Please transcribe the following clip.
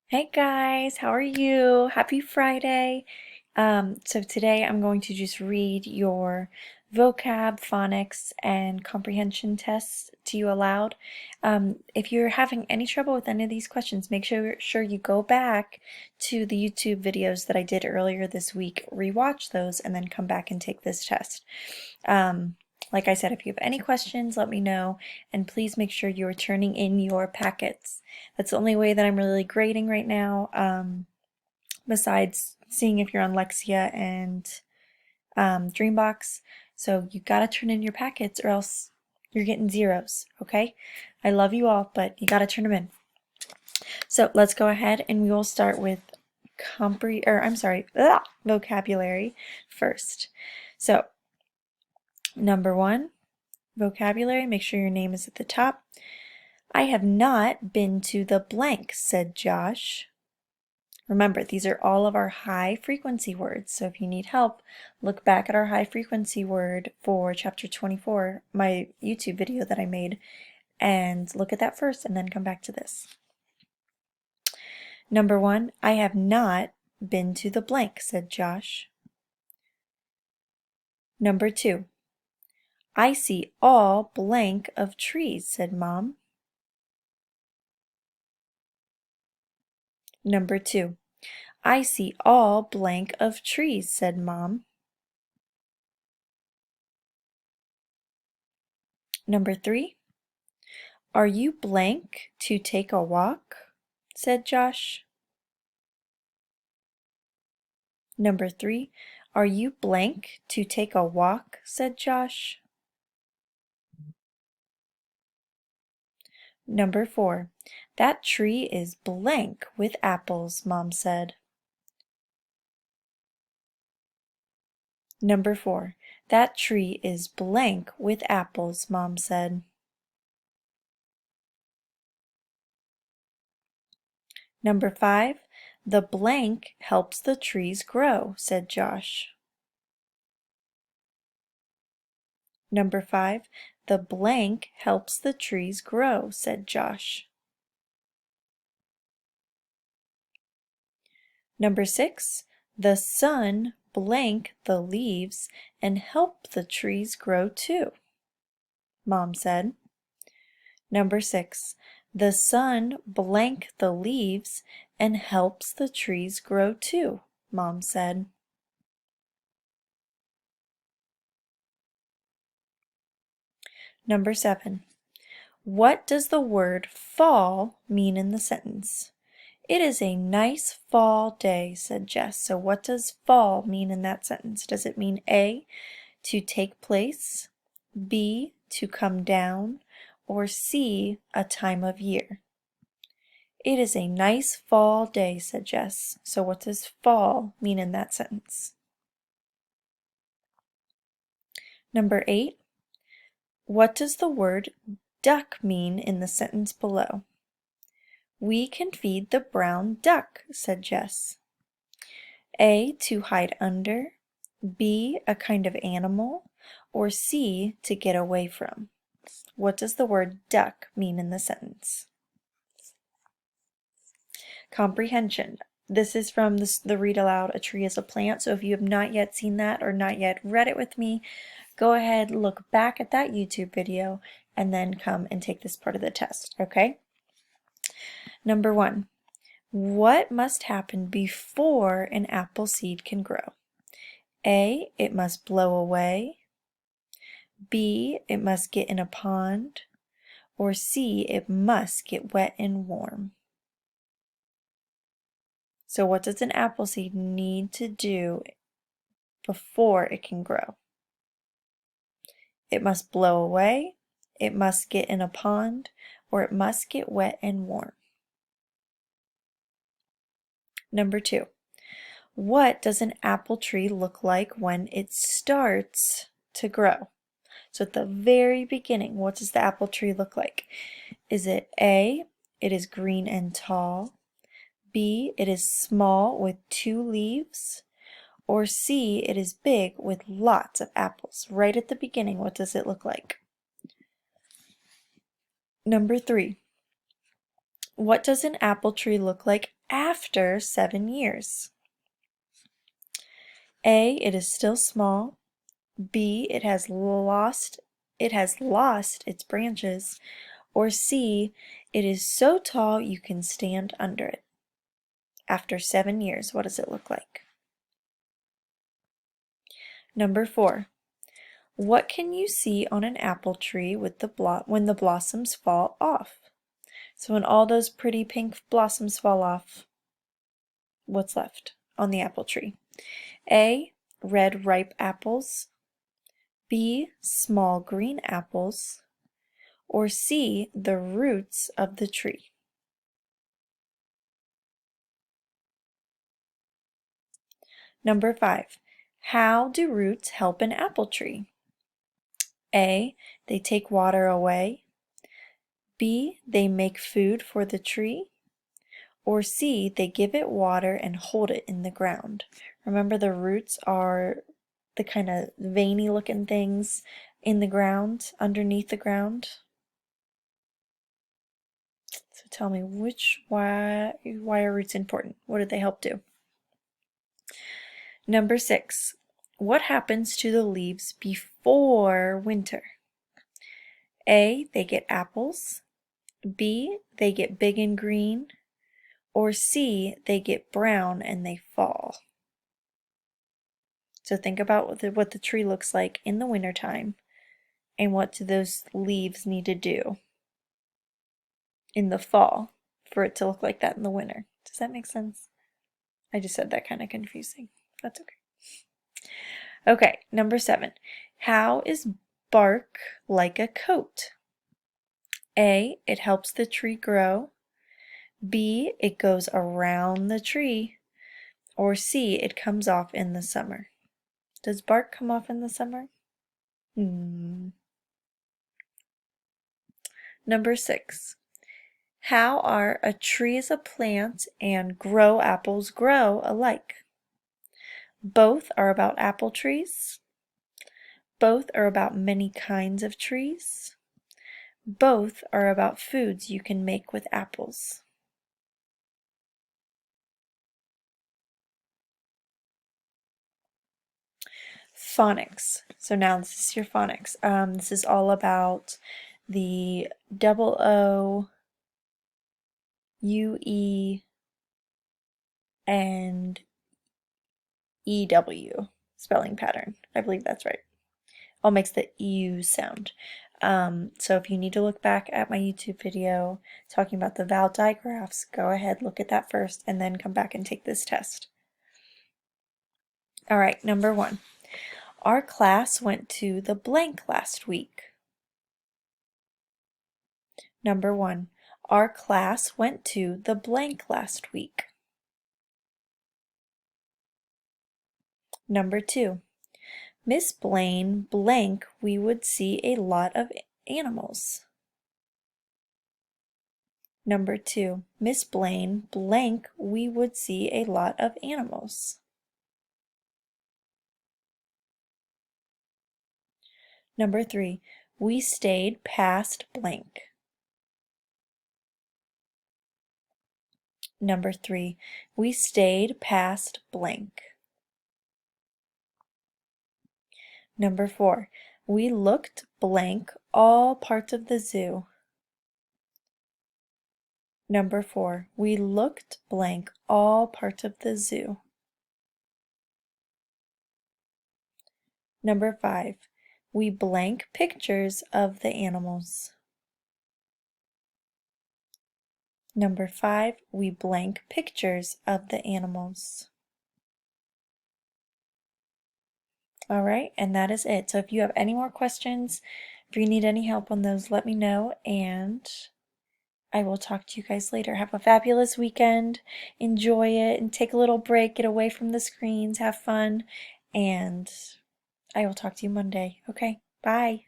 Hey guys, how are you? Happy Friday. So today I'm going to just read your vocab, phonics, and comprehension tests to you aloud. If you're having any trouble with any of these questions, make sure you go back to the YouTube videos that I did earlier this week, rewatch those, and then come back and take this test. Like I said, if you have any questions, let me know, and please make sure you are turning in your packets. That's the only way that I'm really grading right now, besides seeing if you're on Lexia and Dreambox. So you gotta turn in your packets or else you're getting zeros, okay? I love you all, but you gotta turn them in. So let's go ahead and we will start with vocabulary first. So number one, vocabulary, make sure your name is at the top. I have not been to the blank, said Josh. Remember, these are all of our high frequency words, so if you need help, look back at our high frequency word for chapter 24, my YouTube video that I made, and look at that first and then come back to this. Number one, I have not been to the blank, said Josh. Number two, I see all blank of trees, said Mom. Number two, I see all blank of trees, said Mom. Number three, are you blank to take a walk? Said Josh. Number three, are you blank to take a walk? Said Josh. Number four, that tree is blank with apples, Mom said. Number four, that tree is blank with apples, Mom said. Number five, the blank helps the trees grow, said Josh. Number five, the blank helps the trees grow, said Josh. Number six, the sun blank the leaves and help the trees grow too, Mom said. Number six, the sun blank the leaves and helps the trees grow too, Mom said. Number seven, what does the word fall mean in the sentence? It is a nice fall day, said Jess. So what does fall mean in that sentence? Does it mean A, to take place, B, to come down, or C, a time of year? It is a nice fall day, said Jess. So what does fall mean in that sentence? Number eight, what does the word duck mean in the sentence below? We can feed the brown duck, said Jess. A, to hide under, B, a kind of animal, or C, to get away from. What does the word duck mean in the sentence? Comprehension. This is from the read aloud, A Tree is a Plant. So if you have not yet seen that or not yet read it with me, go ahead, look back at that YouTube video, and then come and take this part of the test, okay? Number one, what must happen before an apple seed can grow? A, it must blow away. B, it must get in a pond. Or C, it must get wet and warm. So what does an apple seed need to do before it can grow? It must blow away, it must get in a pond, or it must get wet and warm. Number two, what does an apple tree look like when it starts to grow? So at the very beginning, what does the apple tree look like? Is it A, it is green and tall, B, it is small with 2 leaves, or C, it is big with lots of apples? Right at the beginning, what does it look like? Number three, What does an apple tree look like after 7 years? A, it is still small. B, it has lost its branches. Or C, it is so tall you can stand under it. After 7 years, what does it look like? Number 4. What can you see on an apple tree with when the blossoms fall off? So when all those pretty pink blossoms fall off, what's left on the apple tree? A, red ripe apples. B, small green apples. Or C, the roots of the tree. Number 5. How do roots help an apple tree? A, they take water away. B, they make food for the tree. Or C, they give it water and hold it in the ground. Remember, the roots are the kind of veiny looking things in the ground, underneath the ground. So tell me, why are roots important? What do they help do? Number 6. What happens to the leaves before winter? A, they get apples. B, they get big and green. Or C, they get brown and they fall. So think about what the tree looks like in the wintertime, and what do those leaves need to do in the fall for it to look like that in the winter. Does that make sense? I just said that kind of confusing. That's okay. Okay, number 7. How is bark like a coat? A, it helps the tree grow. B, it goes around the tree. Or C, it comes off in the summer. Does bark come off in the summer? Number 6. How are a tree is a plant and grow apples grow alike? Both are about apple trees. Both are about many kinds of trees. Both are about foods you can make with apples. Phonics. So now this is your phonics. This is all about the O, UE, and EW spelling pattern. I believe that's right. All makes the EU sound. So if you need to look back at my YouTube video talking about the vowel digraphs, go ahead, look at that first, and then come back and take this test. All right, number 1. Our class went to the blank last week. Number 1. Our class went to the blank last week. Number 2. Miss Blaine blank we would see a lot of animals. Number 2. Miss Blaine blank we would see a lot of animals. Number 3. We stayed past blank. Number 3. We stayed past blank. Number 4. We looked blank all parts of the zoo. Number 4. We looked blank all parts of the zoo. Number 5. We blank pictures of the animals. Number 5. We blank pictures of the animals. All right, and that is it. So if you have any more questions, if you need any help on those, let me know, and I will talk to you guys later. Have a fabulous weekend. Enjoy it and take a little break. Get away from the screens. Have fun. And I will talk to you Monday. Okay, bye.